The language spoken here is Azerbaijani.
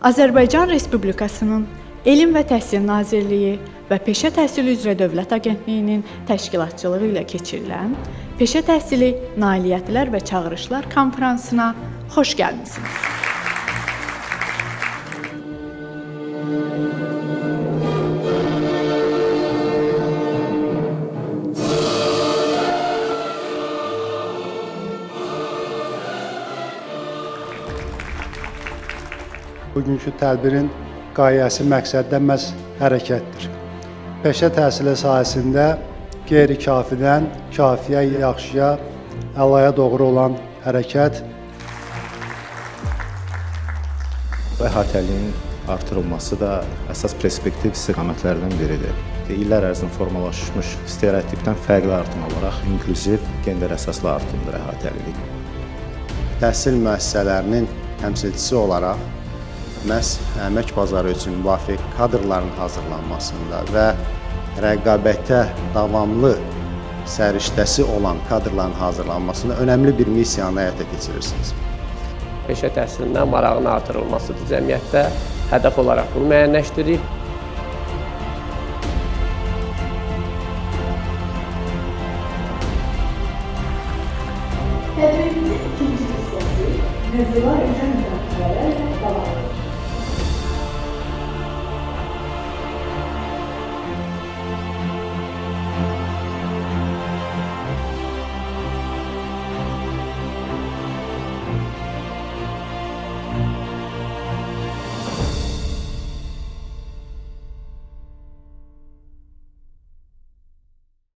Azərbaycan Respublikasının Elm və Təhsil Nazirliyi və Peşə Təhsili üzrə Dövlət Agentliyinin təşkilatçılığı ilə keçirilən Peşə Təhsili Nailiyyətlər və Çağırışlar konfransına xoş gəlmisiniz. Bugünkü tədbirin qayəsi məqsədə məhz hərəkətdir. Peşə təhsili sahəsində qeyri-kafidən kafiyə, yaxşıya, əlaya doğru olan hərəkət. Əhatəliyin artırılması da əsas perspektiv istiqamətlərdən biridir. İllər ərzində formalaşmış stereotipdən fərqli artım olaraq inklüziv, gender əsaslı artımdır əhatəlilik. Təhsil müəssisələrinin təmsilçisi olaraq məhz əmək bazarı üçün müvafiq kadrların hazırlanmasında və rəqabətə davamlı səriştəsi olan kadrların hazırlanmasında önəmli bir missiyanı həyata keçirirsiniz. Peşə təhsilindən marağın artırılmasıdır cəmiyyətdə. Hədəf olaraq bunu müəyyənləşdiririk. Tədbirimizin ikinci hissəsi mövzular üzrə müzakirələrlə